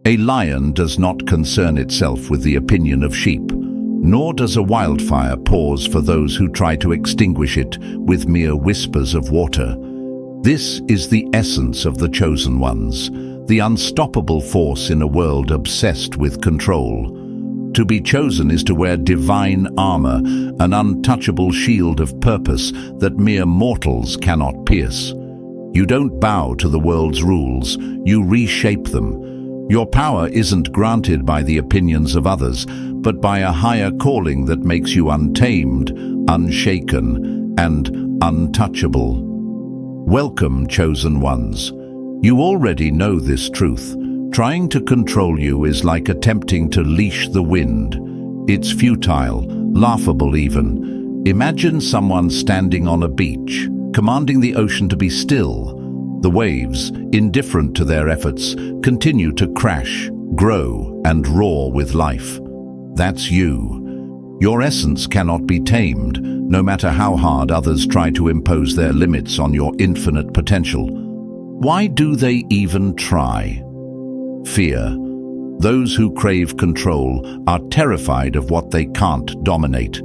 A lion does not concern itself with the opinion of sheep, nor does a wildfire pause for those who try to extinguish it with mere whispers of water. This is the essence of the chosen ones, the unstoppable force in a world obsessed with control. To be chosen is to wear divine armor, an untouchable shield of purpose that mere mortals cannot pierce. You don't bow to the world's rules, you reshape them. Your power isn't granted by the opinions of others, but by a higher calling that makes you untamed, unshaken, and untouchable. Welcome, chosen ones. You already know this truth. Trying to control you is like attempting to leash the wind. It's futile, laughable even. Imagine someone standing on a beach, commanding the ocean to be still. The waves, indifferent to their efforts, continue to crash, grow, and roar with life. That's you. Your essence cannot be tamed, no matter how hard others try to impose their limits on your infinite potential. Why do they even try? Fear. Those who crave control are terrified of what they can't dominate.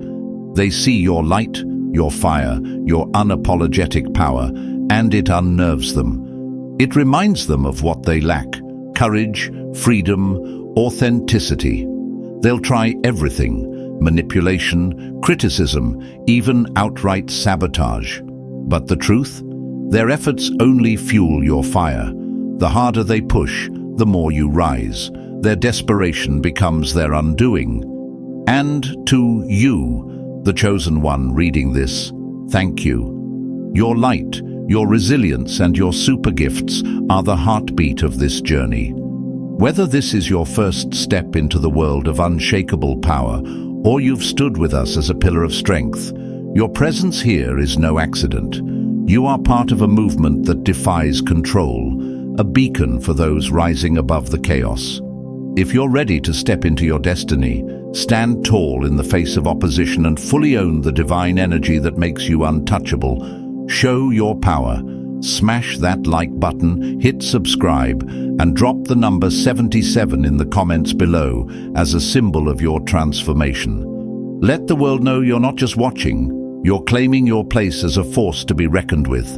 They see your light, your fire, your unapologetic power, and it unnerves them. It reminds them of what they lack: courage, freedom, authenticity. They'll try everything: manipulation, criticism, even outright sabotage. But the truth? Their efforts only fuel your fire. The harder they push, the more you rise. Their desperation becomes their undoing. And to you, the chosen one reading this, thank you. Your light, your resilience, and your super gifts are the heartbeat of this journey. Whether this is your first step into the world of unshakable power, or you've stood with us as a pillar of strength, your presence here is no accident. You are part of a movement that defies control, a beacon for those rising above the chaos. If you're ready to step into your destiny, stand tall in the face of opposition and fully own the divine energy that makes you untouchable. Show your power. Smash that like button, hit subscribe, and drop the number 77 in the comments below as a symbol of your transformation. Let the world know you're not just watching, you're claiming your place as a force to be reckoned with.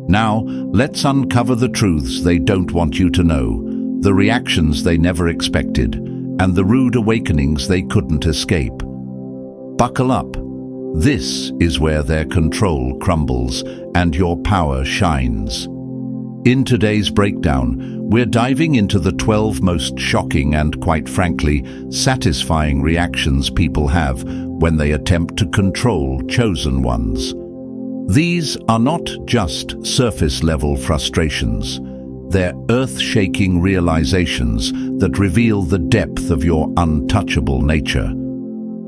Now, let's uncover the truths they don't want you to know, the reactions they never expected, and the rude awakenings they couldn't escape. Buckle up. This is where their control crumbles and your power shines. In today's breakdown, we're diving into the 12 most shocking and, quite frankly, satisfying reactions people have when they attempt to control chosen ones. These are not just surface-level frustrations. They're earth-shaking realizations that reveal the depth of your untouchable nature.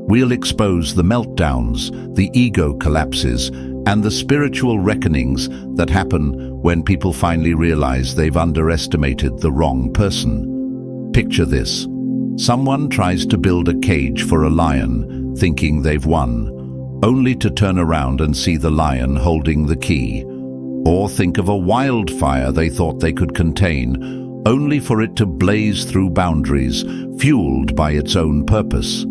We'll expose the meltdowns, the ego collapses, and the spiritual reckonings that happen when people finally realize they've underestimated the wrong person. Picture this. Someone tries to build a cage for a lion, thinking they've won, only to turn around and see the lion holding the key. Or think of a wildfire they thought they could contain, only for it to blaze through boundaries, fueled by its own purpose.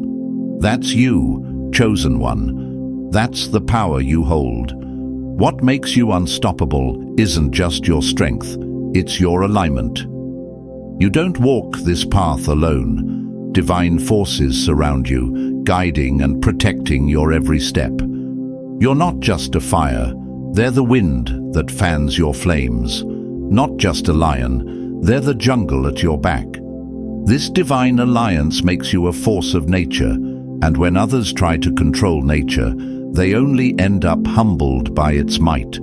That's you, chosen one. That's the power you hold. What makes you unstoppable isn't just your strength, it's your alignment. You don't walk this path alone. Divine forces surround you, guiding and protecting your every step. You're not just a fire, they're the wind that fans your flames. Not just a lion, they're the jungle at your back. This divine alliance makes you a force of nature, and when others try to control nature, they only end up humbled by its might.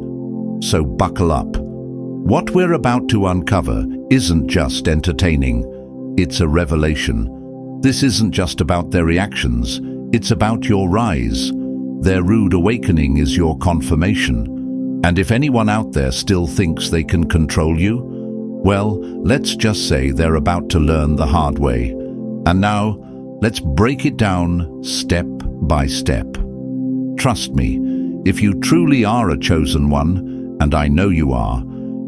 So buckle up. What we're about to uncover isn't just entertaining, it's a revelation. This isn't just about their reactions, it's about your rise. Their rude awakening is your confirmation. And if anyone out there still thinks they can control you, well, let's just say they're about to learn the hard way. And now, let's break it down step by step. Trust me, if you truly are a chosen one, and I know you are,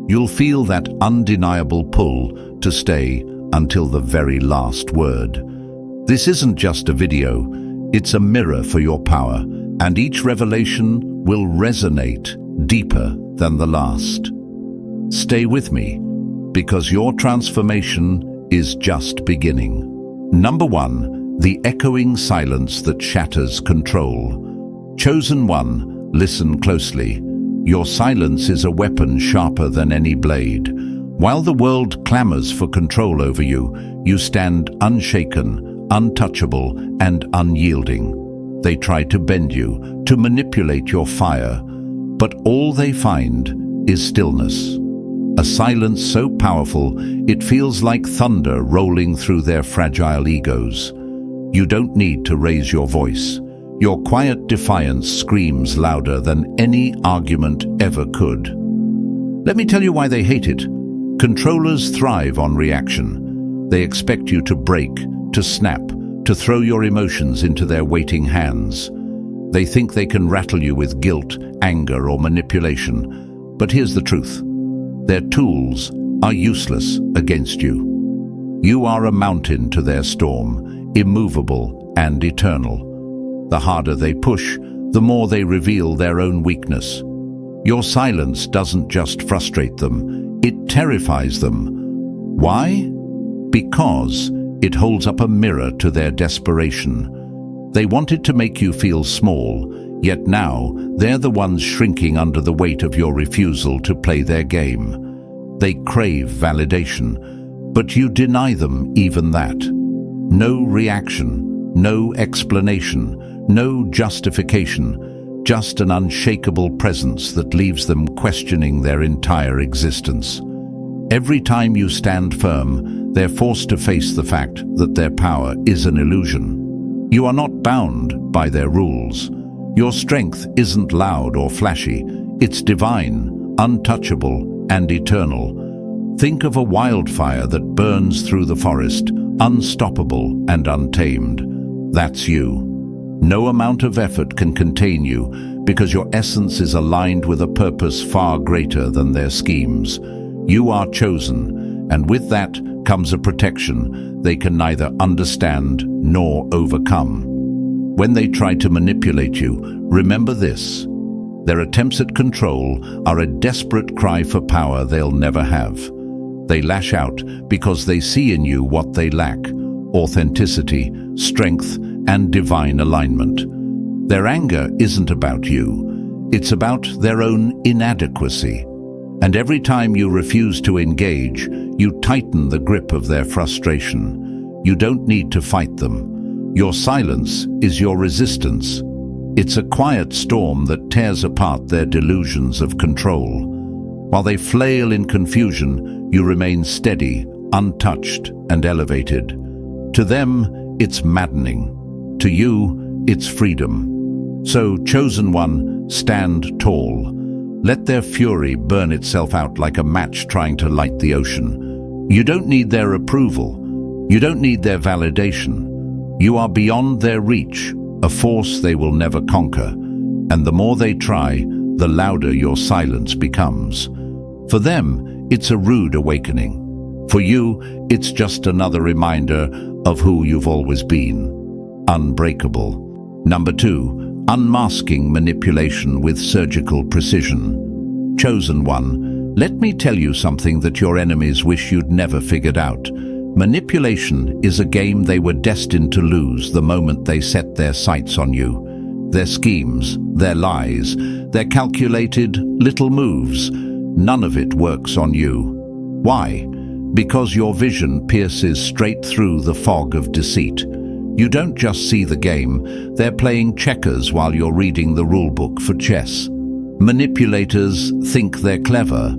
you'll feel that undeniable pull to stay until the very last word. This isn't just a video, it's a mirror for your power, and each revelation will resonate deeper than the last. Stay with me, because your transformation is just beginning. Number 1, the echoing silence that shatters control. Chosen one, listen closely. Your silence is a weapon sharper than any blade. While the world clamors for control over you, you stand unshaken, untouchable, and unyielding. They try to bend you, to manipulate your fire, but all they find is stillness. A silence so powerful, it feels like thunder rolling through their fragile egos. You don't need to raise your voice. Your quiet defiance screams louder than any argument ever could. Let me tell you why they hate it. Controllers thrive on reaction. They expect you to break, to snap, to throw your emotions into their waiting hands. They think they can rattle you with guilt, anger, or manipulation. But here's the truth. Their tools are useless against you. You are a mountain to their storm, immovable and eternal. The harder they push, the more they reveal their own weakness. Your silence doesn't just frustrate them, it terrifies them. Why? Because it holds up a mirror to their desperation. They wanted to make you feel small, yet now they're the ones shrinking under the weight of your refusal to play their game. They crave validation, but you deny them even that. No reaction, no explanation, no justification, just an unshakable presence that leaves them questioning their entire existence. Every time you stand firm, they're forced to face the fact that their power is an illusion. You are not bound by their rules. Your strength isn't loud or flashy. It's divine, untouchable, and eternal. Think of a wildfire that burns through the forest, unstoppable and untamed. That's you. No amount of effort can contain you because your essence is aligned with a purpose far greater than their schemes. You are chosen, and with that comes a protection they can neither understand nor overcome. When they try to manipulate you, remember this. Their attempts at control are a desperate cry for power they'll never have. They lash out because they see in you what they lack: authenticity, strength, and divine alignment. Their anger isn't about you, it's about their own inadequacy. And every time you refuse to engage, you tighten the grip of their frustration. You don't need to fight them. Your silence is your resistance. It's a quiet storm that tears apart their delusions of control. While they flail in confusion, you remain steady, untouched, and elevated. To them, it's maddening. To you, it's freedom. So, chosen one, stand tall. Let their fury burn itself out like a match trying to light the ocean. You don't need their approval. You don't need their validation. You are beyond their reach, a force they will never conquer. And the more they try, the louder your silence becomes. For them, it's a rude awakening. For you, it's just another reminder of who you've always been. Unbreakable. Number 2, unmasking manipulation with surgical precision. Chosen one, let me tell you something that your enemies wish you'd never figured out. Manipulation is a game they were destined to lose the moment they set their sights on you. Their schemes, their lies, their calculated little moves, none of it works on you. Why? Because your vision pierces straight through the fog of deceit. You don't just see the game, they're playing checkers while you're reading the rulebook for chess. Manipulators think they're clever,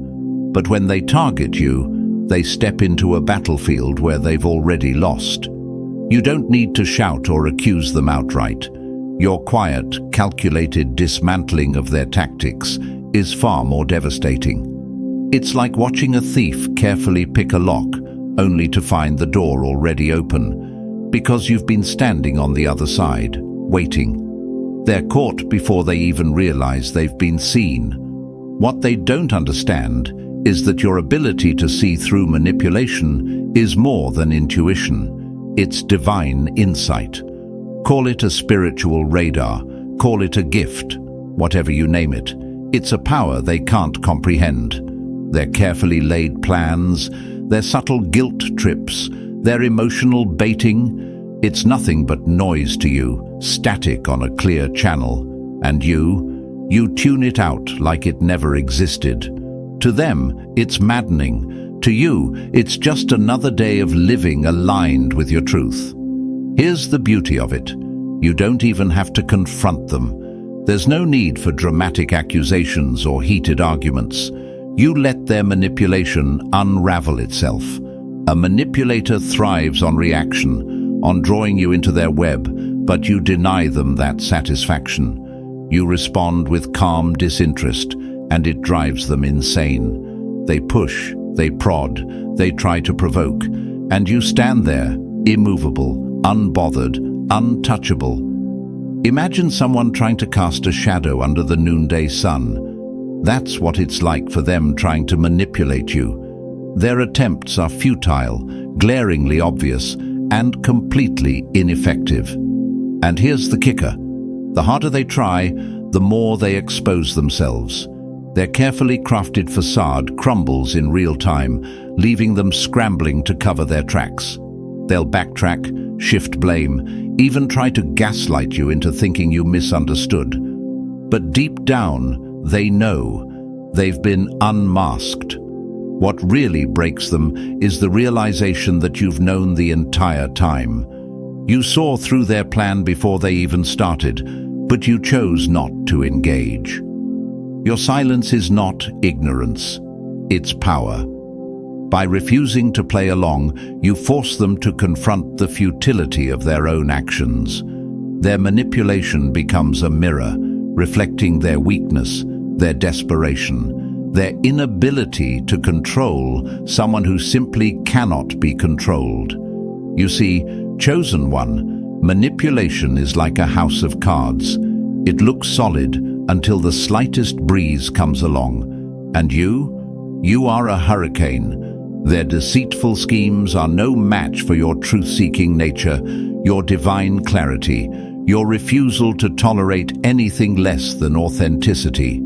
but when they target you, they step into a battlefield where they've already lost. You don't need to shout or accuse them outright. Your quiet, calculated dismantling of their tactics is far more devastating. It's like watching a thief carefully pick a lock, only to find the door already open. Because you've been standing on the other side, waiting. They're caught before they even realize they've been seen. What they don't understand is that your ability to see through manipulation is more than intuition. It's divine insight. Call it a spiritual radar, call it a gift, whatever you name it. It's a power they can't comprehend. Their carefully laid plans, their subtle guilt trips, their emotional baiting, it's nothing but noise to you, static on a clear channel. And you tune it out like it never existed. To them, it's maddening. To you, it's just another day of living aligned with your truth. Here's the beauty of it. You don't even have to confront them. There's no need for dramatic accusations or heated arguments. You let their manipulation unravel itself. A manipulator thrives on reaction, on drawing you into their web, but you deny them that satisfaction. You respond with calm disinterest, and it drives them insane. They push, they prod, they try to provoke, and you stand there, immovable, unbothered, untouchable. Imagine someone trying to cast a shadow under the noonday sun. That's what it's like for them trying to manipulate you. Their attempts are futile, glaringly obvious, and completely ineffective. And here's the kicker. The harder they try, the more they expose themselves. Their carefully crafted facade crumbles in real time, leaving them scrambling to cover their tracks. They'll backtrack, shift blame, even try to gaslight you into thinking you misunderstood. But deep down, they know they've been unmasked. What really breaks them is the realization that you've known the entire time. You saw through their plan before they even started, but you chose not to engage. Your silence is not ignorance, it's power. By refusing to play along, you force them to confront the futility of their own actions. Their manipulation becomes a mirror, reflecting their weakness, their desperation, their inability to control someone who simply cannot be controlled. You see, chosen one, manipulation is like a house of cards. It looks solid until the slightest breeze comes along. And you are a hurricane. Their deceitful schemes are no match for your truth-seeking nature, your divine clarity, your refusal to tolerate anything less than authenticity.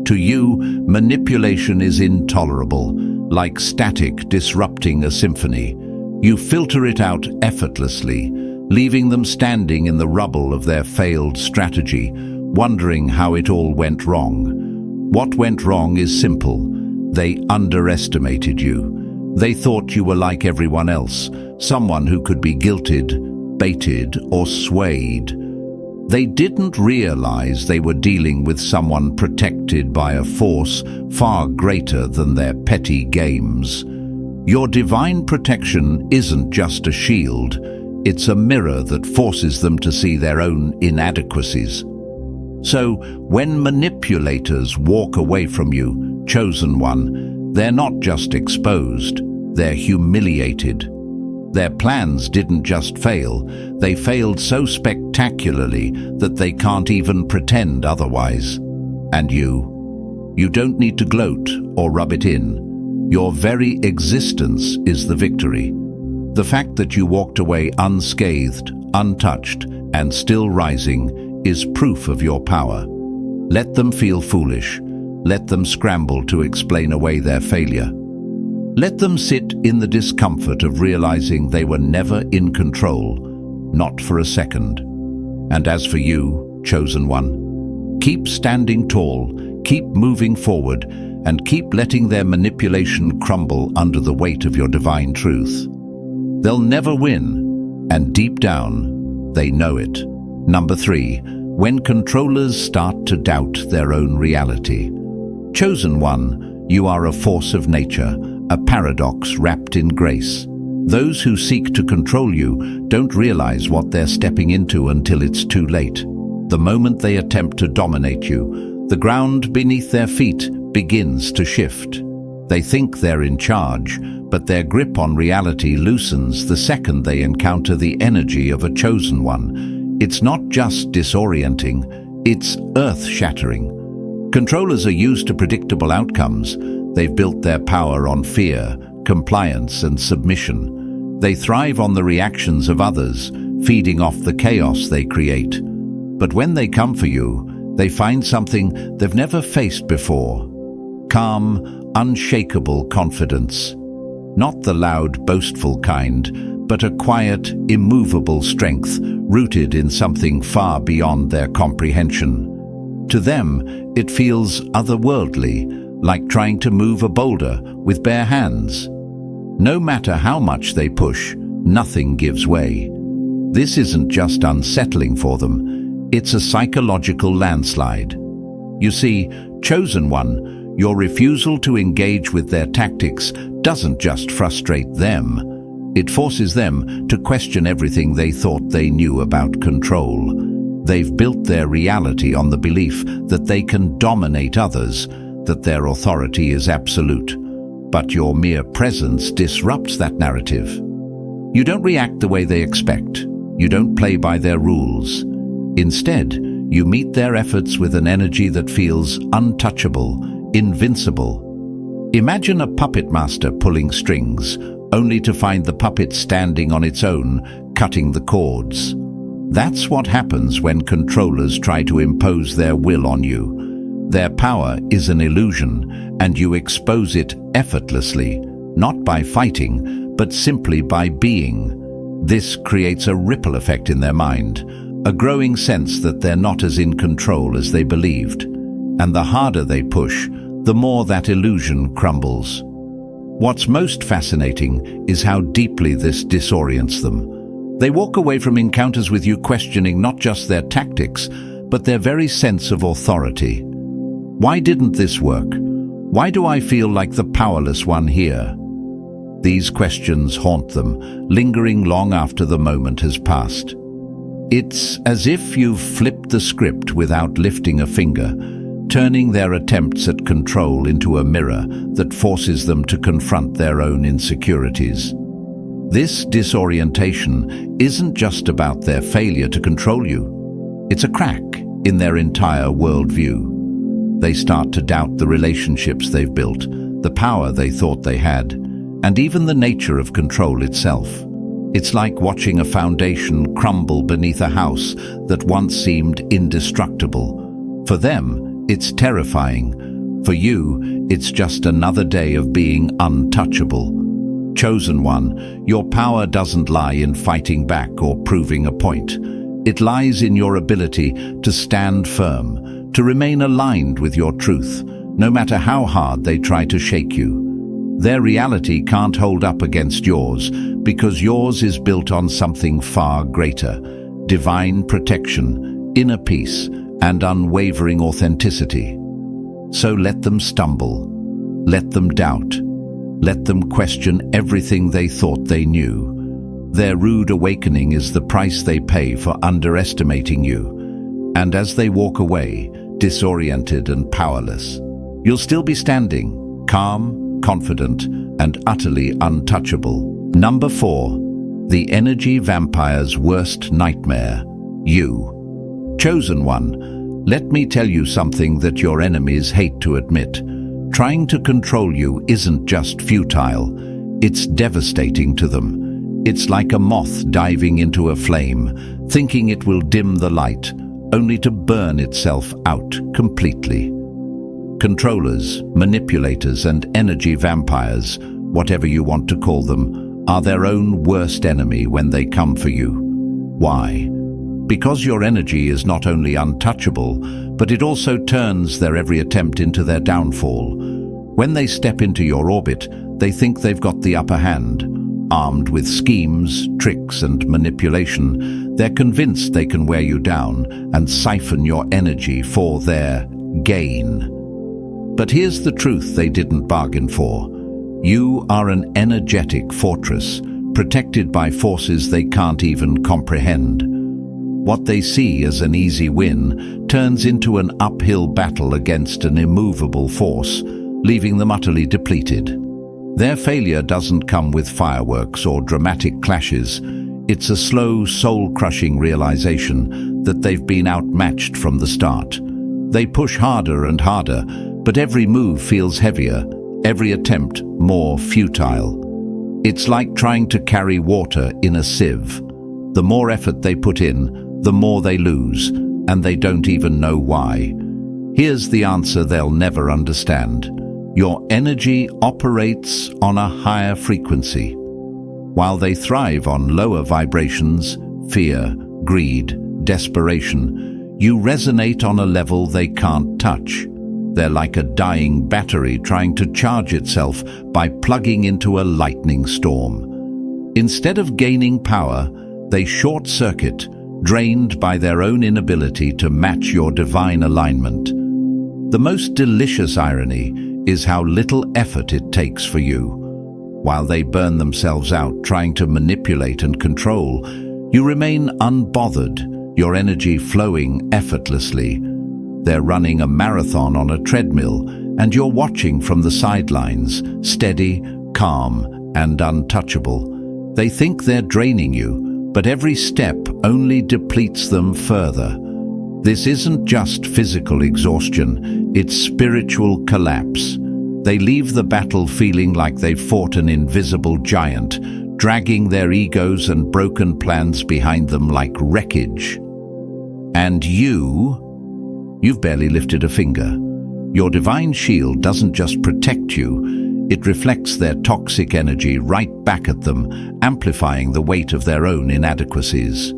To you, manipulation is intolerable, like static disrupting a symphony. You filter it out effortlessly, leaving them standing in the rubble of their failed strategy, wondering how it all went wrong. What went wrong is simple. They underestimated you. They thought you were like everyone else, someone who could be guilted, baited, or swayed. They didn't realize they were dealing with someone protected by a force far greater than their petty games. Your divine protection isn't just a shield, it's a mirror that forces them to see their own inadequacies. So, when manipulators walk away from you, chosen one, they're not just exposed, they're humiliated. Their plans didn't just fail, they failed so spectacularly that they can't even pretend otherwise. And you don't need to gloat or rub it in. Your very existence is the victory. The fact that you walked away unscathed, untouched, and still rising is proof of your power. Let them feel foolish. Let them scramble to explain away their failure. Let them sit in the discomfort of realizing they were never in control, not for a second. And as for you, chosen one, keep standing tall, keep moving forward, and keep letting their manipulation crumble under the weight of your divine truth. They'll never win, and deep down, they know it. Number 3, when controllers start to doubt their own reality. Chosen one, you are a force of nature, a paradox wrapped in grace. Those who seek to control you don't realize what they're stepping into until it's too late. The moment they attempt to dominate you, the ground beneath their feet begins to shift. They think they're in charge, but their grip on reality loosens the second they encounter the energy of a chosen one. It's not just disorienting, it's earth-shattering. Controllers are used to predictable outcomes. They've built their power on fear, compliance and submission. They thrive on the reactions of others, feeding off the chaos they create. But when they come for you, they find something they've never faced before. Calm, unshakable confidence. Not the loud, boastful kind, but a quiet, immovable strength rooted in something far beyond their comprehension. To them, it feels otherworldly, like trying to move a boulder with bare hands. No matter how much they push, nothing gives way. This isn't just unsettling for them, it's a psychological landslide. You see, chosen one, your refusal to engage with their tactics doesn't just frustrate them. It forces them to question everything they thought they knew about control. They've built their reality on the belief that they can dominate others, that their authority is absolute. But your mere presence disrupts that narrative. You don't react the way they expect. You don't play by their rules. Instead, you meet their efforts with an energy that feels untouchable, invincible. Imagine a puppet master pulling strings, only to find the puppet standing on its own, cutting the cords. That's what happens when controllers try to impose their will on you. Their power is an illusion, and you expose it effortlessly, not by fighting, but simply by being. This creates a ripple effect in their mind, a growing sense that they're not as in control as they believed. And the harder they push, the more that illusion crumbles. What's most fascinating is how deeply this disorients them. They walk away from encounters with you questioning not just their tactics, but their very sense of authority. Why didn't this work? Why do I feel like the powerless one here? These questions haunt them, lingering long after the moment has passed. It's as if you've flipped the script without lifting a finger, turning their attempts at control into a mirror that forces them to confront their own insecurities. This disorientation isn't just about their failure to control you. It's a crack in their entire worldview. They start to doubt the relationships they've built, the power they thought they had, and even the nature of control itself. It's like watching a foundation crumble beneath a house that once seemed indestructible. For them, it's terrifying. For you, it's just another day of being untouchable. Chosen one, your power doesn't lie in fighting back or proving a point. It lies in your ability to stand firm, to remain aligned with your truth, no matter how hard they try to shake you. Their reality can't hold up against yours, because yours is built on something far greater: divine protection, inner peace, and unwavering authenticity. So let them stumble, let them doubt, let them question everything they thought they knew. Their rude awakening is the price they pay for underestimating you. And as they walk away, disoriented and powerless, you'll still be standing, calm, confident, and utterly untouchable. Number 4. The energy vampire's worst nightmare: you. Chosen one, let me tell you something that your enemies hate to admit. Trying to control you isn't just futile, it's devastating to them. It's like a moth diving into a flame, thinking it will dim the light, only to burn itself out completely. Controllers, manipulators, and energy vampires, whatever you want to call them, are their own worst enemy when they come for you. Why? Because your energy is not only untouchable, but it also turns their every attempt into their downfall. When they step into your orbit, they think they've got the upper hand. Armed with schemes, tricks, and manipulation, they're convinced they can wear you down and siphon your energy for their gain. But here's the truth they didn't bargain for. You are an energetic fortress, protected by forces they can't even comprehend. What they see as an easy win turns into an uphill battle against an immovable force, leaving them utterly depleted. Their failure doesn't come with fireworks or dramatic clashes. It's a slow, soul-crushing realization that they've been outmatched from the start. They push harder and harder, but every move feels heavier. every attempt more futile. It's like trying to carry water in a sieve. The more effort they put in, the more they lose, and they don't even know why. Here's the answer they'll never understand. Your energy operates on a higher frequency. While they thrive on lower vibrations, fear, greed, desperation, you resonate on a level they can't touch. They're like a dying battery trying to charge itself by plugging into a lightning storm. Instead of gaining power, they short-circuit, drained by their own inability to match your divine alignment. The most delicious irony is how little effort it takes for you. While they burn themselves out trying to manipulate and control, you remain unbothered, your energy flowing effortlessly. They're running a marathon on a treadmill, and you're watching from the sidelines, steady, calm, and untouchable. They think they're draining you, but every step only depletes them further. This isn't just physical exhaustion, it's spiritual collapse. They leave the battle feeling like they've fought an invisible giant, dragging their egos and broken plans behind them like wreckage. And you've barely lifted a finger. Your divine shield doesn't just protect you, it reflects their toxic energy right back at them, amplifying the weight of their own inadequacies.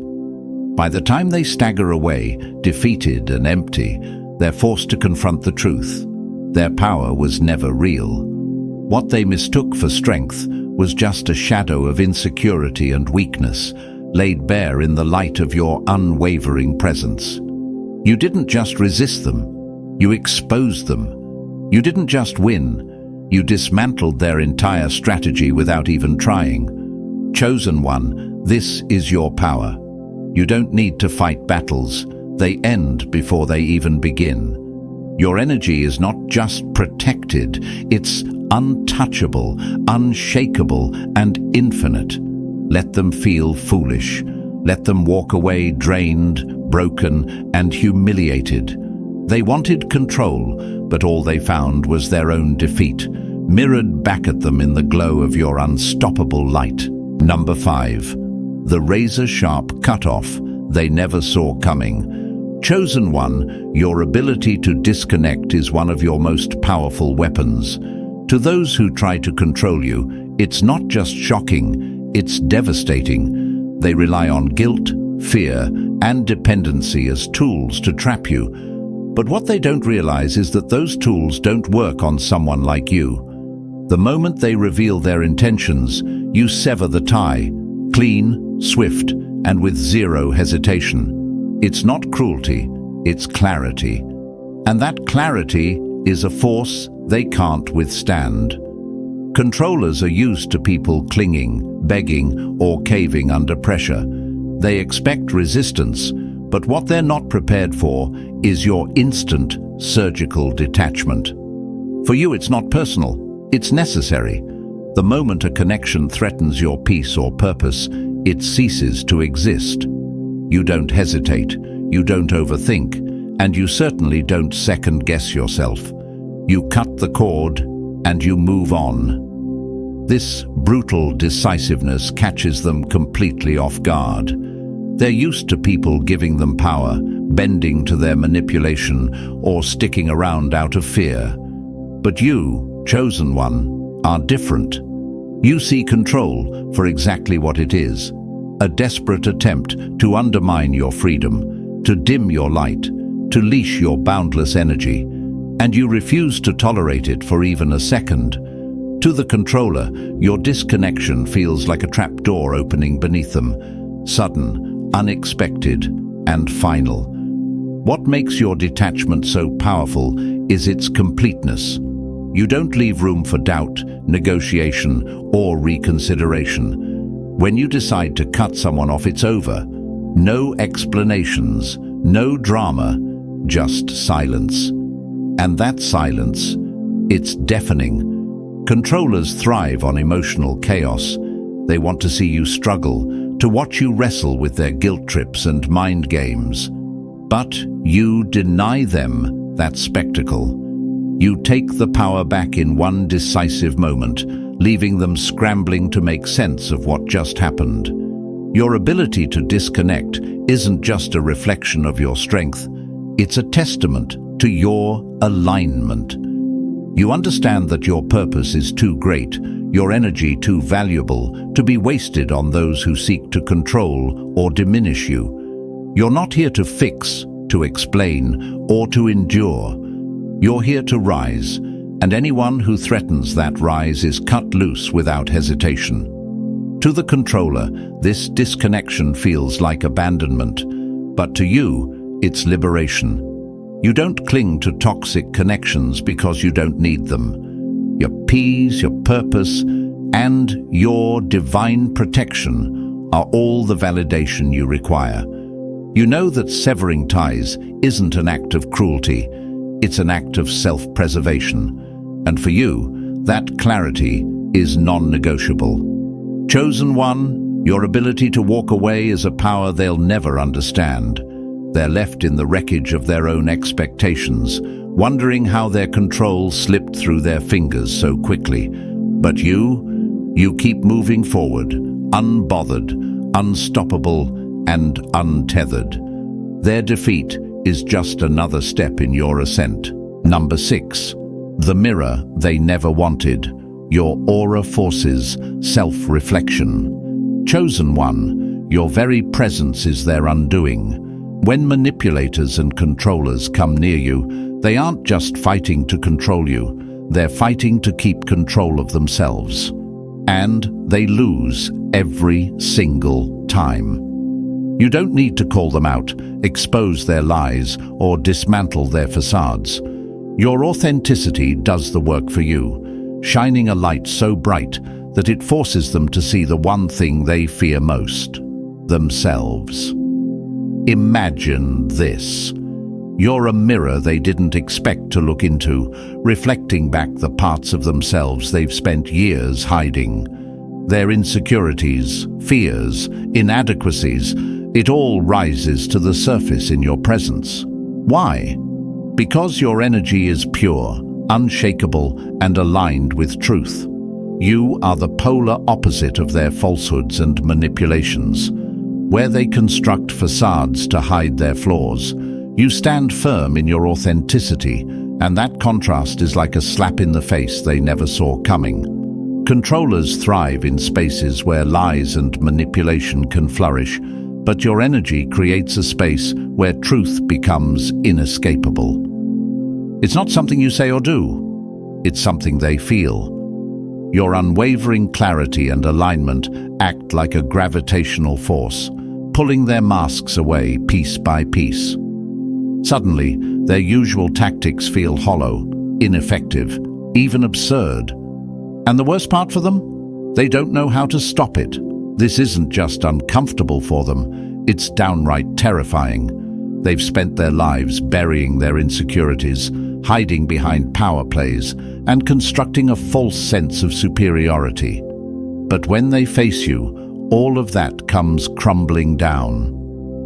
By the time they stagger away, defeated and empty, they're forced to confront the truth. Their power was never real. What they mistook for strength was just a shadow of insecurity and weakness, laid bare in the light of your unwavering presence. You didn't just resist them, you exposed them. You didn't just win, you dismantled their entire strategy without even trying. Chosen one, this is your power. You don't need to fight battles, they end before they even begin. Your energy is not just protected, it's untouchable, unshakable, and infinite. Let them feel foolish. Let them walk away drained, broken, and humiliated. They wanted control, but all they found was their own defeat, mirrored back at them in the glow of your unstoppable light. Number 5. The razor-sharp cutoff they never saw coming. Chosen one, your ability to disconnect is one of your most powerful weapons. To those who try to control you, it's not just shocking, it's devastating. They rely on guilt, fear, and dependency as tools to trap you. But what they don't realize is that those tools don't work on someone like you. The moment they reveal their intentions, you sever the tie, clean, swift, and with zero hesitation. It's not cruelty, it's clarity. And that clarity is a force they can't withstand. Controllers are used to people clinging, begging, or caving under pressure. They expect resistance, but what they're not prepared for is your instant, surgical detachment. For you, it's not personal, it's necessary. The moment a connection threatens your peace or purpose, it ceases to exist. You don't hesitate, you don't overthink, and you certainly don't second-guess yourself. You cut the cord, and you move on. This brutal decisiveness catches them completely off guard. They're used to people giving them power, bending to their manipulation, or sticking around out of fear. But you, chosen one, are different. You see control for exactly what it is, a desperate attempt to undermine your freedom, to dim your light, to leash your boundless energy, and you refuse to tolerate it for even a second. To the controller, your disconnection feels like a trapdoor opening beneath them, sudden, unexpected, and final. What makes your detachment so powerful is its completeness. You don't leave room for doubt, negotiation, or reconsideration. When you decide to cut someone off, it's over. No explanations, no drama, just silence. And that silence, it's deafening. Controllers thrive on emotional chaos. They want to see you struggle, to watch you wrestle with their guilt trips and mind games. But you deny them that spectacle. You take the power back in one decisive moment, leaving them scrambling to make sense of what just happened. Your ability to disconnect isn't just a reflection of your strength, it's a testament to your alignment. You understand that your purpose is too great, your energy too valuable, to be wasted on those who seek to control or diminish you. You're not here to fix, to explain, or to endure. You're here to rise, and anyone who threatens that rise is cut loose without hesitation. To the controller, this disconnection feels like abandonment, but to you, it's liberation. You don't cling to toxic connections because you don't need them. Your peace, your purpose, and your divine protection are all the validation you require. You know that severing ties isn't an act of cruelty, it's an act of self-preservation. And for you, that clarity is non-negotiable. Chosen one, your ability to walk away is a power they'll never understand. They're left in the wreckage of their own expectations, wondering how their control slipped through their fingers so quickly. But you keep moving forward, unbothered, unstoppable, and untethered. Their defeat is just another step in your ascent. Number 6. The mirror they never wanted. Your aura forces self-reflection. Chosen one, your very presence is their undoing. When manipulators and controllers come near you, they aren't just fighting to control you, they're fighting to keep control of themselves. And they lose every single time. You don't need to call them out, expose their lies, or dismantle their facades. Your authenticity does the work for you, shining a light so bright that it forces them to see the one thing they fear most: themselves. Imagine this. You're a mirror they didn't expect to look into, reflecting back the parts of themselves they've spent years hiding. Their insecurities, fears, inadequacies, it all rises to the surface in your presence. Why? Because your energy is pure, unshakable, and aligned with truth. You are the polar opposite of their falsehoods and manipulations. Where they construct facades to hide their flaws, you stand firm in your authenticity, and that contrast is like a slap in the face they never saw coming. Controllers thrive in spaces where lies and manipulation can flourish, but your energy creates a space where truth becomes inescapable. It's not something you say or do, it's something they feel. Your unwavering clarity and alignment act like a gravitational force, pulling their masks away piece by piece. Suddenly, their usual tactics feel hollow, ineffective, even absurd. And the worst part for them? They don't know how to stop it. This isn't just uncomfortable for them, it's downright terrifying. They've spent their lives burying their insecurities, hiding behind power plays, and constructing a false sense of superiority. But when they face you, all of that comes crumbling down.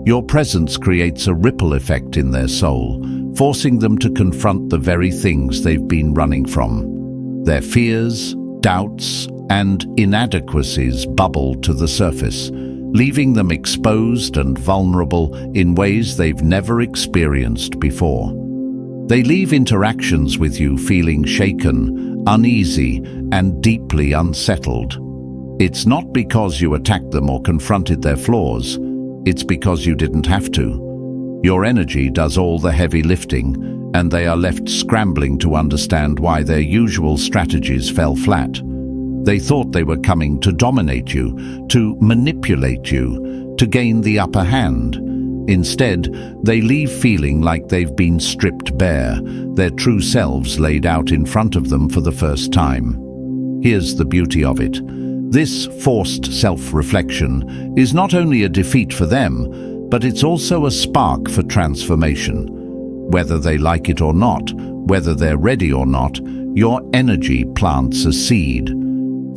Your presence creates a ripple effect in their soul, forcing them to confront the very things they've been running from. Their fears, doubts, and inadequacies bubble to the surface, leaving them exposed and vulnerable in ways they've never experienced before. They leave interactions with you feeling shaken, uneasy, and deeply unsettled. It's not because you attacked them or confronted their flaws, it's because you didn't have to. Your energy does all the heavy lifting, and they are left scrambling to understand why their usual strategies fell flat. They thought they were coming to dominate you, to manipulate you, to gain the upper hand. Instead, they leave feeling like they've been stripped bare, their true selves laid out in front of them for the first time. Here's the beauty of it. This forced self-reflection is not only a defeat for them, but it's also a spark for transformation. Whether they like it or not, whether they're ready or not, your energy plants a seed.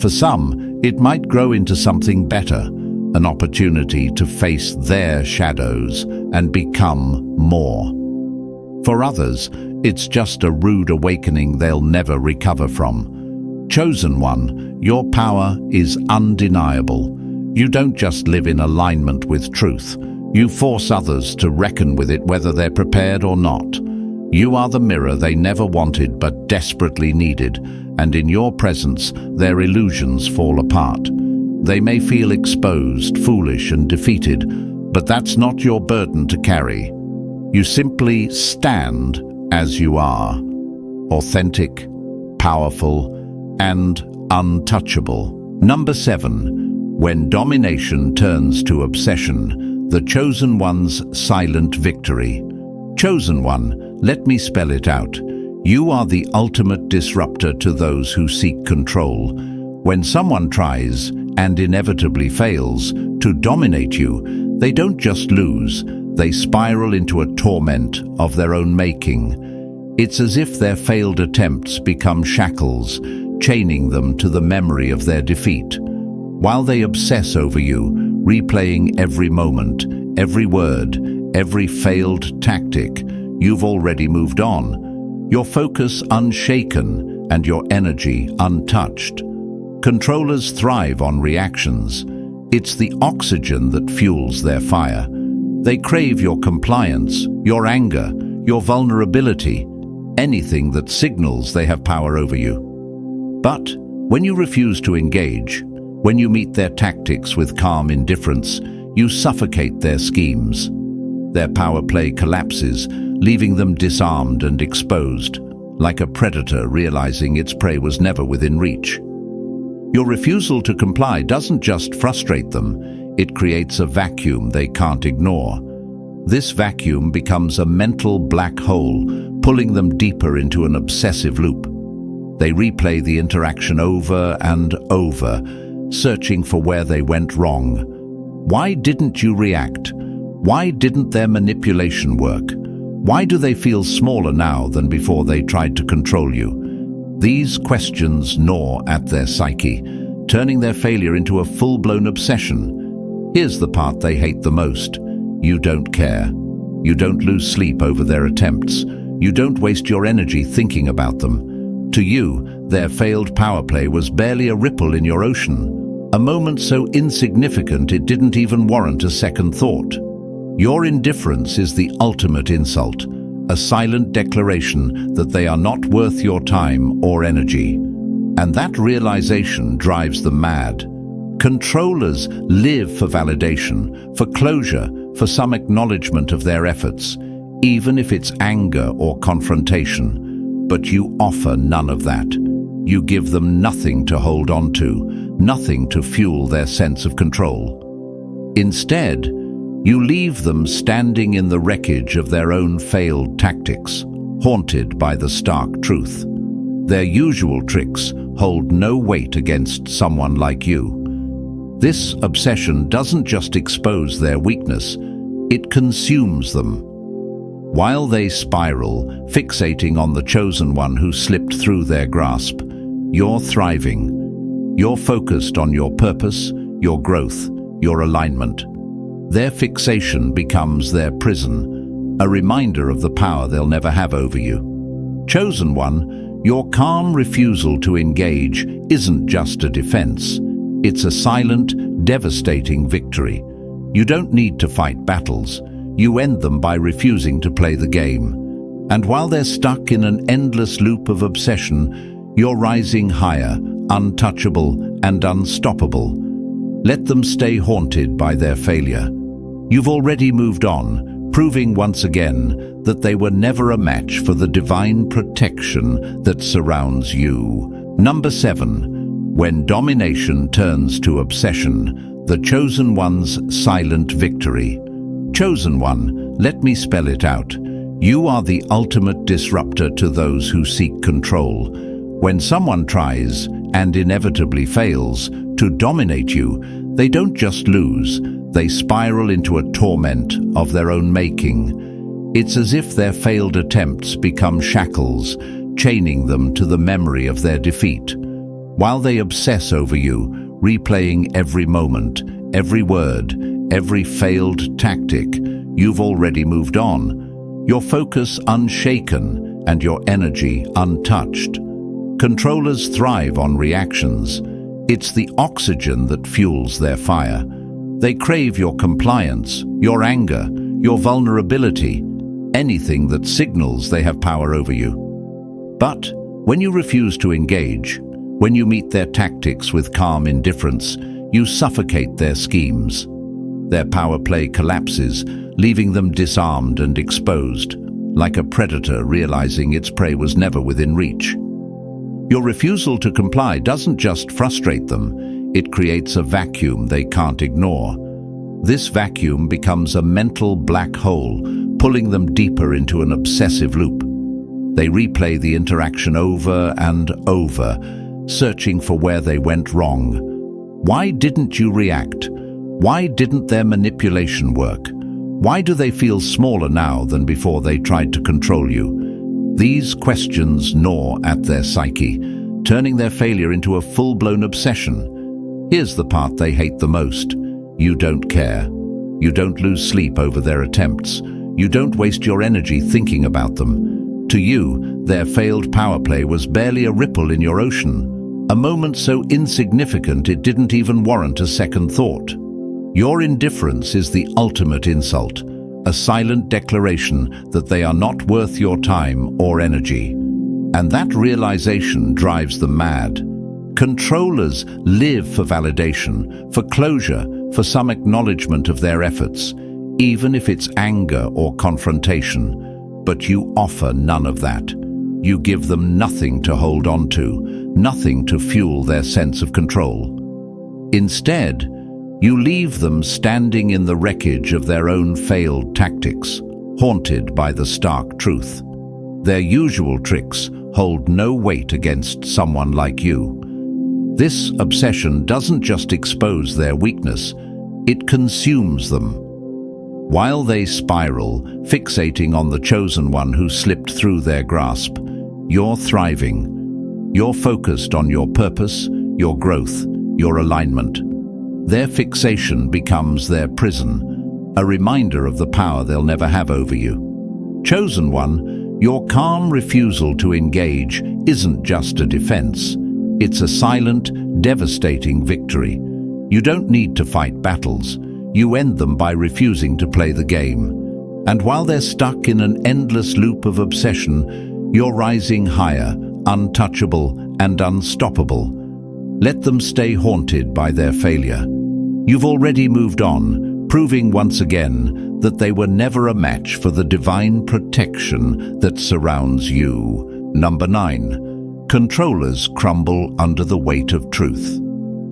For some, it might grow into something better, an opportunity to face their shadows and become more. For others, It's just a rude awakening they'll never recover from. Chosen one, your power is undeniable. You don't just live in alignment with truth. You force others to reckon with it whether they're prepared or not. You are the mirror they never wanted but desperately needed, and in your presence their illusions fall apart. They may feel exposed, foolish and defeated, but that's not your burden to carry. You simply stand as you are, authentic, powerful, and untouchable. Number 7. When domination turns to obsession, the chosen one's silent victory. Chosen one, let me spell it out. You are the ultimate disruptor to those who seek control. When someone tries, and inevitably fails, to dominate you, they don't just lose, they spiral into a torment of their own making. It's as if their failed attempts become shackles, chaining them to the memory of their defeat. While they obsess over you, replaying every moment, every word, every failed tactic, you've already moved on. Your focus unshaken and your energy untouched. Controllers thrive on reactions. It's the oxygen that fuels their fire. They crave your compliance, your anger, your vulnerability, anything that signals they have power over you. But when you refuse to engage, when you meet their tactics with calm indifference, you suffocate their schemes. Their power play collapses, leaving them disarmed and exposed, like a predator realizing its prey was never within reach. Your refusal to comply doesn't just frustrate them, it creates a vacuum they can't ignore. This vacuum becomes a mental black hole, pulling them deeper into an obsessive loop. They replay the interaction over and over, searching for where they went wrong. Why didn't you react? Why didn't their manipulation work? Why do they feel smaller now than before they tried to control you? These questions gnaw at their psyche, turning their failure into a full-blown obsession. Here's the part they hate the most. You don't care. You don't lose sleep over their attempts. You don't waste your energy thinking about them. To you, their failed power play was barely a ripple in your ocean, a moment so insignificant it didn't even warrant a second thought. Your indifference is the ultimate insult, a silent declaration that they are not worth your time or energy. And that realization drives them mad. Controllers live for validation, for closure, for some acknowledgement of their efforts, even if it's anger or confrontation. But you offer none of that. You give them nothing to hold on to, nothing to fuel their sense of control. Instead, you leave them standing in the wreckage of their own failed tactics, haunted by the stark truth. Their usual tricks hold no weight against someone like you. This obsession doesn't just expose their weakness, it consumes them. While they spiral, fixating on the chosen one who slipped through their grasp, you're thriving. You're focused on your purpose, your growth, your alignment. Their fixation becomes their prison, a reminder of the power they'll never have over you. Chosen one, your calm refusal to engage isn't just a defense. It's a silent, devastating victory. You don't need to fight battles. You end them by refusing to play the game. And while they're stuck in an endless loop of obsession, you're rising higher, untouchable and unstoppable. Let them stay haunted by their failure. You've already moved on, proving once again that they were never a match for the divine protection that surrounds you. Number 7. When domination turns to obsession, the chosen one's silent victory. Chosen one, let me spell it out. You are the ultimate disruptor to those who seek control. When someone tries, and inevitably fails, to dominate you, they don't just lose, they spiral into a torment of their own making. It's as if their failed attempts become shackles, chaining them to the memory of their defeat. While they obsess over you, replaying every moment, every word, every failed tactic, you've already moved on. Your focus unshaken and your energy untouched. Controllers thrive on reactions. It's the oxygen that fuels their fire. They crave your compliance, your anger, your vulnerability, anything that signals they have power over you. But when you refuse to engage, when you meet their tactics with calm indifference, you suffocate their schemes. Their power play collapses, leaving them disarmed and exposed, like a predator realizing its prey was never within reach. Your refusal to comply doesn't just frustrate them, it creates a vacuum they can't ignore. This vacuum becomes a mental black hole, pulling them deeper into an obsessive loop. They replay the interaction over and over, searching for where they went wrong. Why didn't you react? Why didn't their manipulation work? Why do they feel smaller now than before they tried to control you? These questions gnaw at their psyche, turning their failure into a full-blown obsession. Here's the part they hate the most. You don't care. You don't lose sleep over their attempts. You don't waste your energy thinking about them. To you, their failed power play was barely a ripple in your ocean, a moment so insignificant it didn't even warrant a second thought. Your indifference is the ultimate insult, a silent declaration that they are not worth your time or energy. And that realization drives them mad. Controllers live for validation, for closure, for some acknowledgement of their efforts, even if it's anger or confrontation. But you offer none of that. You give them nothing to hold on to, nothing to fuel their sense of control. Instead, you leave them standing in the wreckage of their own failed tactics, haunted by the stark truth. Their usual tricks hold no weight against someone like you. This obsession doesn't just expose their weakness, it consumes them. While they spiral, fixating on the chosen one who slipped through their grasp, you're thriving. You're focused on your purpose, your growth, your alignment. Their fixation becomes their prison, a reminder of the power they'll never have over you. Chosen one, your calm refusal to engage isn't just a defense. It's a silent, devastating victory. You don't need to fight battles. You end them by refusing to play the game. And while they're stuck in an endless loop of obsession, you're rising higher, untouchable and unstoppable. Let them stay haunted by their failure. You've already moved on, proving once again that they were never a match for the divine protection that surrounds you. Number 9. Controllers crumble under the weight of truth.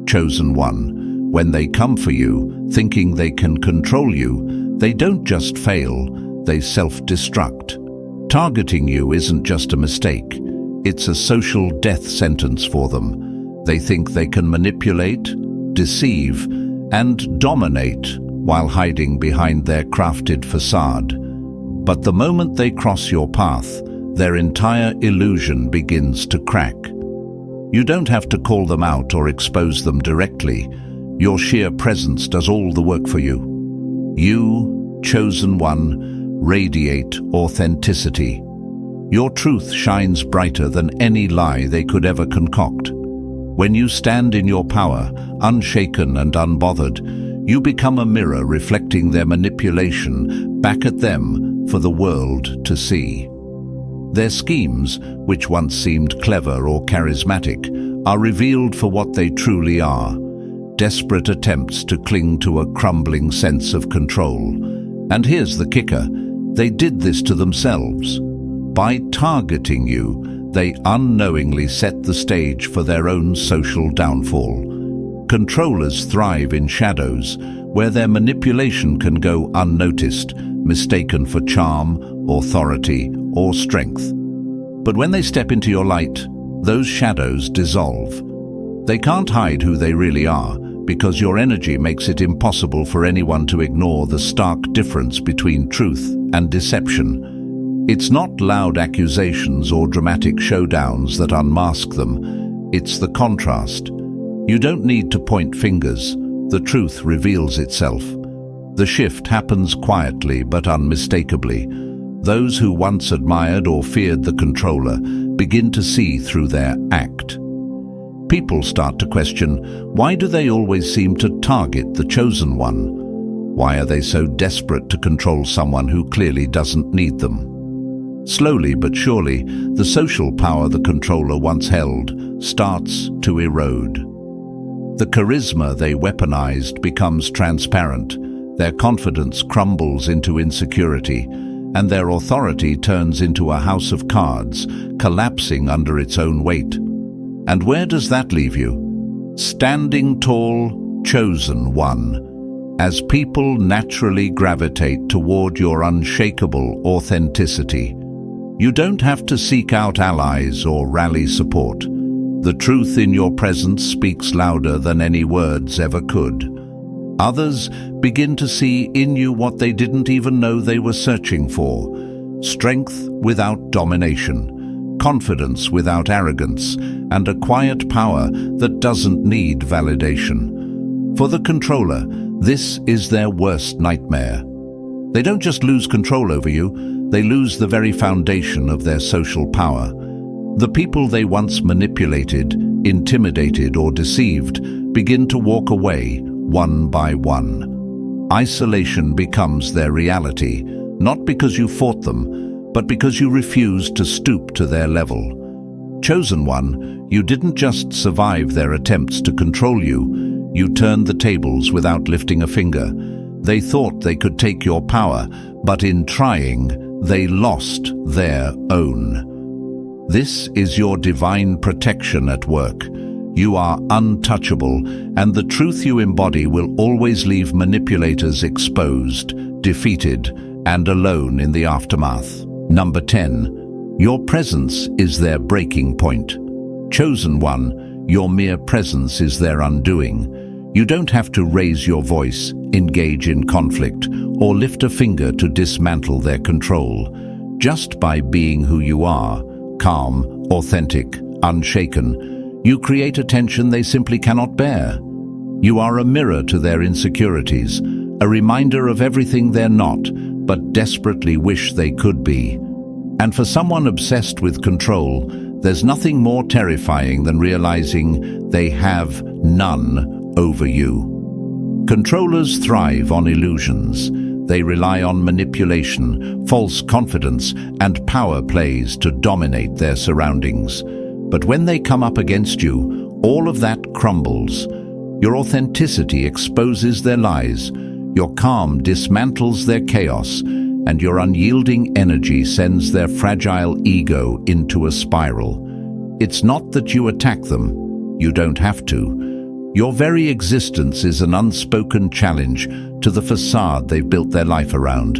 Chosen one, when they come for you, thinking they can control you, they don't just fail, they self-destruct. Targeting you isn't just a mistake, it's a social death sentence for them. They think they can manipulate, deceive, and dominate while hiding behind their crafted facade. But the moment they cross your path, their entire illusion begins to crack. You don't have to call them out or expose them directly. Your sheer presence does all the work for you. You, chosen one, radiate authenticity. Your truth shines brighter than any lie they could ever concoct. When you stand in your power, unshaken and unbothered, you become a mirror reflecting their manipulation back at them for the world to see. Their schemes, which once seemed clever or charismatic, are revealed for what they truly are: desperate attempts to cling to a crumbling sense of control. And here's the kicker: they did this to themselves. By targeting you, they unknowingly set the stage for their own social downfall. Controllers thrive in shadows, where their manipulation can go unnoticed, mistaken for charm, authority, or strength. But when they step into your light, those shadows dissolve. They can't hide who they really are, because your energy makes it impossible for anyone to ignore the stark difference between truth and deception. It's not loud accusations or dramatic showdowns that unmask them. It's the contrast. You don't need to point fingers. The truth reveals itself. The shift happens quietly but unmistakably. Those who once admired or feared the controller begin to see through their act. People start to question, why do they always seem to target the chosen one? Why are they so desperate to control someone who clearly doesn't need them? Slowly but surely, the social power the controller once held starts to erode. The charisma they weaponized becomes transparent, their confidence crumbles into insecurity, and their authority turns into a house of cards, collapsing under its own weight. And where does that leave you? Standing tall, chosen one, as people naturally gravitate toward your unshakable authenticity. You don't have to seek out allies or rally support. The truth in your presence speaks louder than any words ever could. Others begin to see in you what they didn't even know they were searching for: strength without domination, confidence without arrogance, and a quiet power that doesn't need validation. For the controller, this is their worst nightmare. They don't just lose control over you, they lose the very foundation of their social power. The people they once manipulated, intimidated, or deceived begin to walk away one by one. Isolation becomes their reality, not because you fought them, but because you refused to stoop to their level. Chosen one, you didn't just survive their attempts to control you, you turned the tables without lifting a finger. They thought they could take your power, but in trying, they lost their own. This is your divine protection at work. You are untouchable, and the truth you embody will always leave manipulators exposed, defeated, and alone in the aftermath. Number 10. Your presence is their breaking point. Chosen one, your mere presence is their undoing. You don't have to raise your voice, engage in conflict, or lift a finger to dismantle their control. Just by being who you are, calm, authentic, unshaken, you create a tension they simply cannot bear. You are a mirror to their insecurities, a reminder of everything they're not, but desperately wish they could be. And for someone obsessed with control, there's nothing more terrifying than realizing they have none over you. Controllers thrive on illusions. They rely on manipulation, false confidence, and power plays to dominate their surroundings. But when they come up against you, all of that crumbles. Your authenticity exposes their lies, your calm dismantles their chaos, and your unyielding energy sends their fragile ego into a spiral. It's not that you attack them. You don't have to. Your very existence is an unspoken challenge to the facade they've built their life around.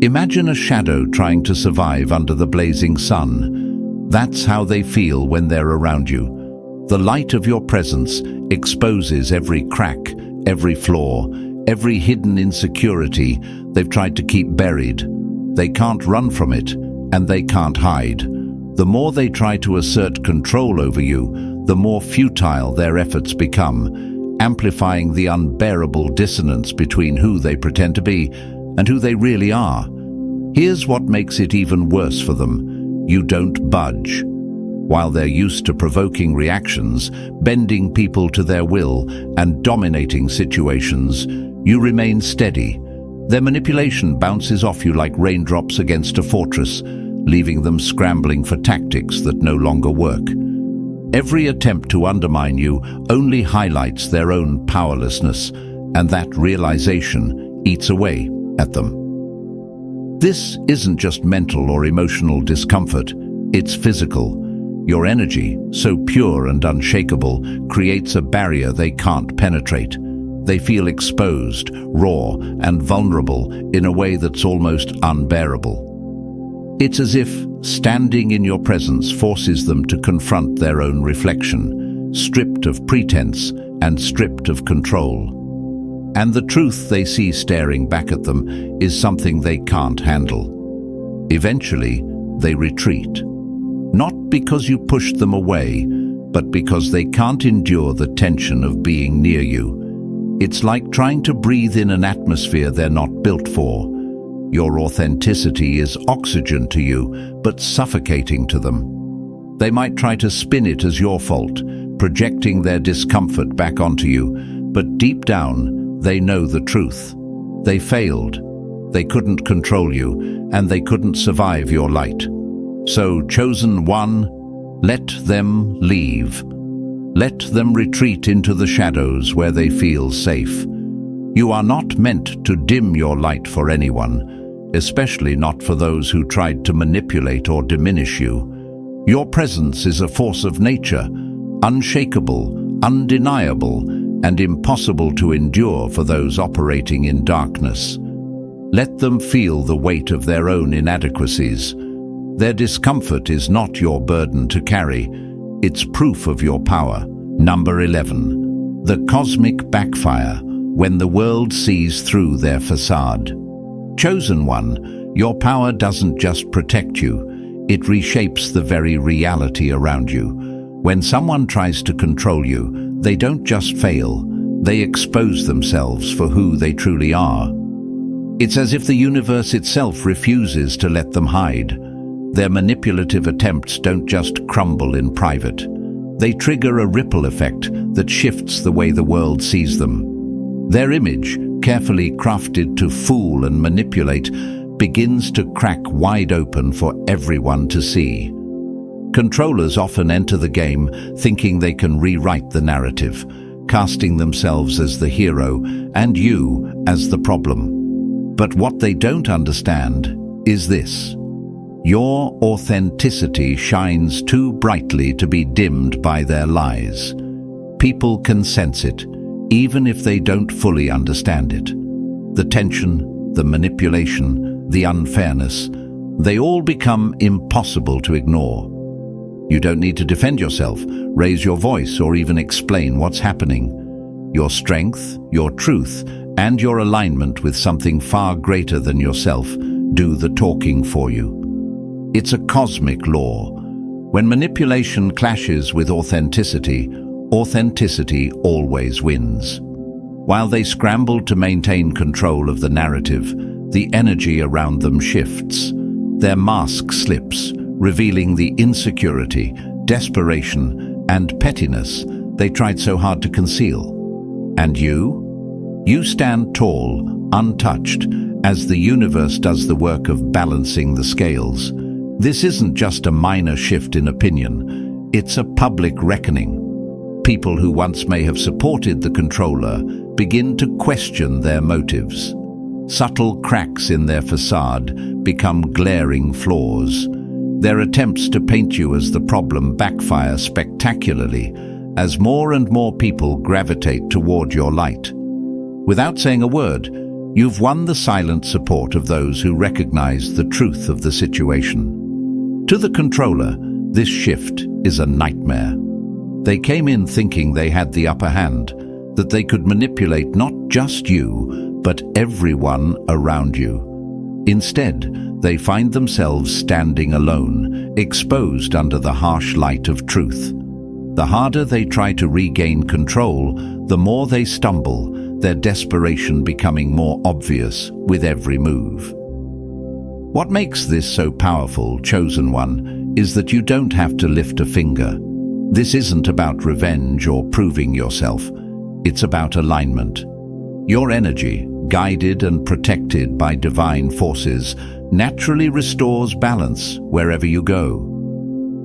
Imagine a shadow trying to survive under the blazing sun. That's how they feel when they're around you. The light of your presence exposes every crack, every flaw, every hidden insecurity they've tried to keep buried. They can't run from it, and they can't hide. The more they try to assert control over you, the more futile their efforts become, amplifying the unbearable dissonance between who they pretend to be and who they really are. Here's what makes it even worse for them. You don't budge. While they're used to provoking reactions, bending people to their will, and dominating situations, you remain steady. Their manipulation bounces off you like raindrops against a fortress, leaving them scrambling for tactics that no longer work. Every attempt to undermine you only highlights their own powerlessness, and that realization eats away at them. This isn't just mental or emotional discomfort, it's physical. Your energy, so pure and unshakable, creates a barrier they can't penetrate. They feel exposed, raw, and vulnerable in a way that's almost unbearable. It's as if standing in your presence forces them to confront their own reflection, stripped of pretense and stripped of control. And the truth they see staring back at them is something they can't handle. Eventually, they retreat. Not because you pushed them away, but because they can't endure the tension of being near you. It's like trying to breathe in an atmosphere they're not built for. Your authenticity is oxygen to you, but suffocating to them. They might try to spin it as your fault, projecting their discomfort back onto you, but deep down, they know the truth. They failed. They couldn't control you, and they couldn't survive your light. So, chosen one, let them leave. Let them retreat into the shadows where they feel safe. You are not meant to dim your light for anyone, especially not for those who tried to manipulate or diminish you. Your presence is a force of nature, unshakable, undeniable, and impossible to endure for those operating in darkness. Let them feel the weight of their own inadequacies. Their discomfort is not your burden to carry, it's proof of your power. Number 11. The cosmic backfire, when the world sees through their facade. Chosen one, your power doesn't just protect you, it reshapes the very reality around you. When someone tries to control you, they don't just fail, they expose themselves for who they truly are. It's as if the universe itself refuses to let them hide. Their manipulative attempts don't just crumble in private. They trigger a ripple effect that shifts the way the world sees them. Their image, carefully crafted to fool and manipulate, begins to crack wide open for everyone to see. Controllers often enter the game thinking they can rewrite the narrative, casting themselves as the hero and you as the problem. But what they don't understand is this. Your authenticity shines too brightly to be dimmed by their lies. People can sense it, even if they don't fully understand it. The tension, the manipulation, the unfairness, they all become impossible to ignore. You don't need to defend yourself, raise your voice, or even explain what's happening. Your strength, your truth, and your alignment with something far greater than yourself do the talking for you. It's a cosmic law. When manipulation clashes with authenticity, authenticity always wins. While they scramble to maintain control of the narrative, the energy around them shifts. Their mask slips, revealing the insecurity, desperation, and pettiness they tried so hard to conceal. And you? You stand tall, untouched, as the universe does the work of balancing the scales. This isn't just a minor shift in opinion, it's a public reckoning. People who once may have supported the controller begin to question their motives. Subtle cracks in their facade become glaring flaws. Their attempts to paint you as the problem backfire spectacularly as more and more people gravitate toward your light. Without saying a word, you've won the silent support of those who recognize the truth of the situation. To the controller, this shift is a nightmare. They came in thinking they had the upper hand, that they could manipulate not just you, but everyone around you. Instead, they find themselves standing alone, exposed under the harsh light of truth. The harder they try to regain control, the more they stumble, their desperation becoming more obvious with every move. What makes this so powerful, chosen one, is that you don't have to lift a finger. This isn't about revenge or proving yourself. It's about alignment. Your energy, guided and protected by divine forces, naturally restores balance wherever you go.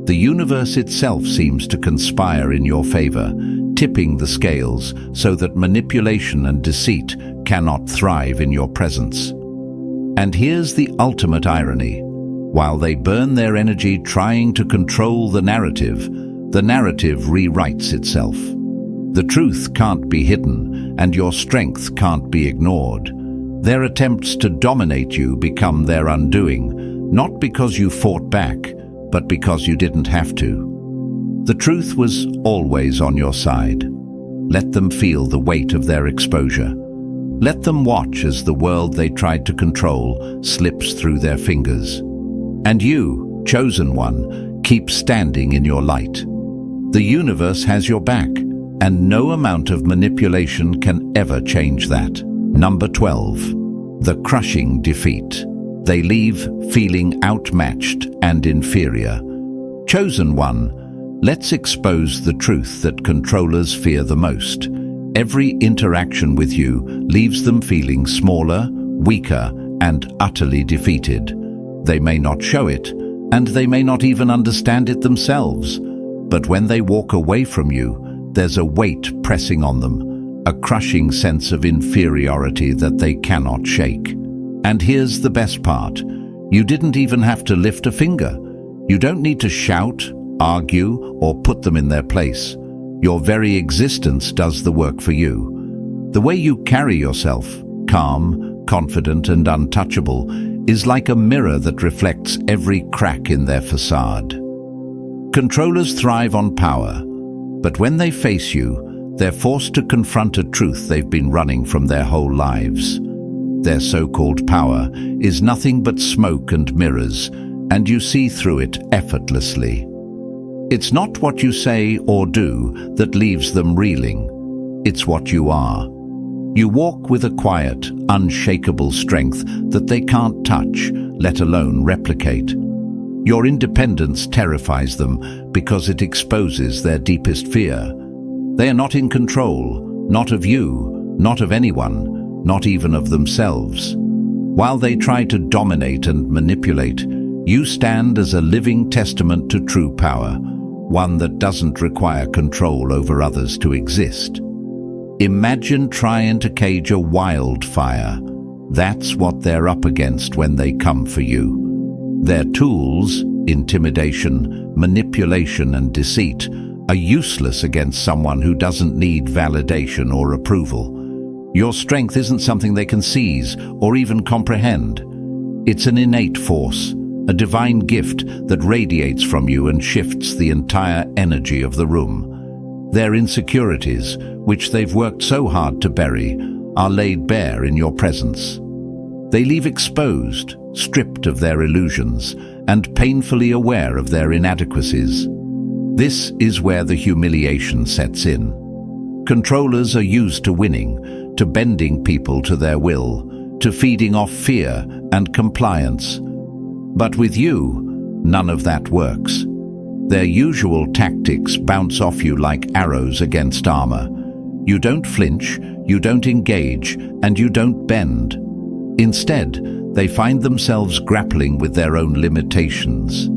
The universe itself seems to conspire in your favor, tipping the scales so that manipulation and deceit cannot thrive in your presence. And here's the ultimate irony. While they burn their energy trying to control the narrative rewrites itself. The truth can't be hidden, and your strength can't be ignored. Their attempts to dominate you become their undoing, not because you fought back, but because you didn't have to. The truth was always on your side. Let them feel the weight of their exposure. Let them watch as the world they tried to control slips through their fingers. And you, chosen one, keep standing in your light. The universe has your back, and no amount of manipulation can ever change that. Number 12. The crushing defeat. They leave feeling outmatched and inferior. Chosen one, let's expose the truth that controllers fear the most. Every interaction with you leaves them feeling smaller, weaker, and utterly defeated. They may not show it, and they may not even understand it themselves. But when they walk away from you, there's a weight pressing on them, a crushing sense of inferiority that they cannot shake. And here's the best part. You didn't even have to lift a finger. You don't need to shout, argue, or put them in their place. Your very existence does the work for you. The way you carry yourself, calm, confident, and untouchable, is like a mirror that reflects every crack in their facade. Controllers thrive on power, but when they face you, they're forced to confront a truth they've been running from their whole lives. Their so-called power is nothing but smoke and mirrors, and you see through it effortlessly. It's not what you say or do that leaves them reeling. It's what you are. You walk with a quiet, unshakable strength that they can't touch, let alone replicate. Your independence terrifies them because it exposes their deepest fear. They are not in control, not of you, not of anyone, not even of themselves. While they try to dominate and manipulate, you stand as a living testament to true power, one that doesn't require control over others to exist. Imagine trying to cage a wildfire. That's what they're up against when they come for you. Their tools, intimidation, manipulation, and deceit, are useless against someone who doesn't need validation or approval. Your strength isn't something they can seize or even comprehend. It's an innate force, a divine gift that radiates from you and shifts the entire energy of the room. Their insecurities, which they've worked so hard to bury, are laid bare in your presence. They leave exposed, stripped of their illusions, and painfully aware of their inadequacies. This is where the humiliation sets in. Controllers are used to winning, to bending people to their will, to feeding off fear and compliance. But with you, none of that works. Their usual tactics bounce off you like arrows against armor. You don't flinch, you don't engage, and you don't bend. Instead, they find themselves grappling with their own limitations.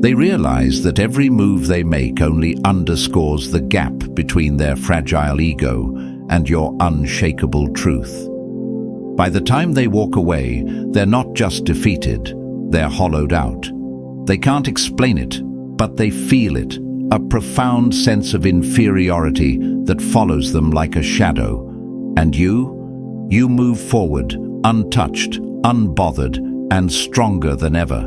They realize that every move they make only underscores the gap between their fragile ego and your unshakable truth. By the time they walk away, they're not just defeated, they're hollowed out. They can't explain it, but they feel it, a profound sense of inferiority that follows them like a shadow. And you move forward, untouched, unbothered, and stronger than ever.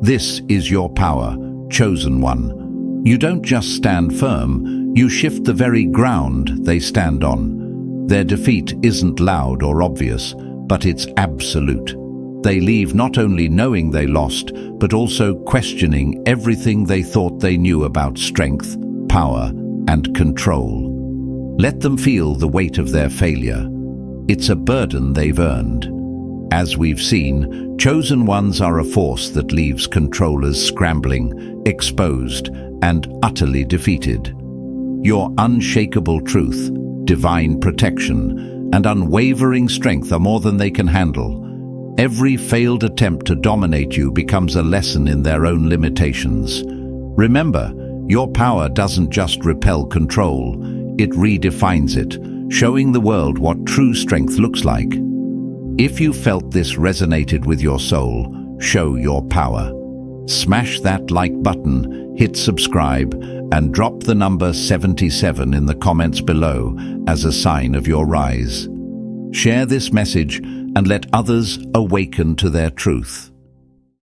This is your power, chosen one. You don't just stand firm, you shift the very ground they stand on. Their defeat isn't loud or obvious, but it's absolute. They leave not only knowing they lost, but also questioning everything they thought they knew about strength, power, and control. Let them feel the weight of their failure. It's a burden they've earned. As we've seen, chosen ones are a force that leaves controllers scrambling, exposed, and utterly defeated. Your unshakable truth, divine protection, and unwavering strength are more than they can handle. Every failed attempt to dominate you becomes a lesson in their own limitations. Remember, your power doesn't just repel control, it redefines it, showing the world what true strength looks like. If you felt this resonated with your soul, show your power. Smash that like button, hit subscribe, and drop the number 77 in the comments below as a sign of your rise. Share this message and let others awaken to their truth.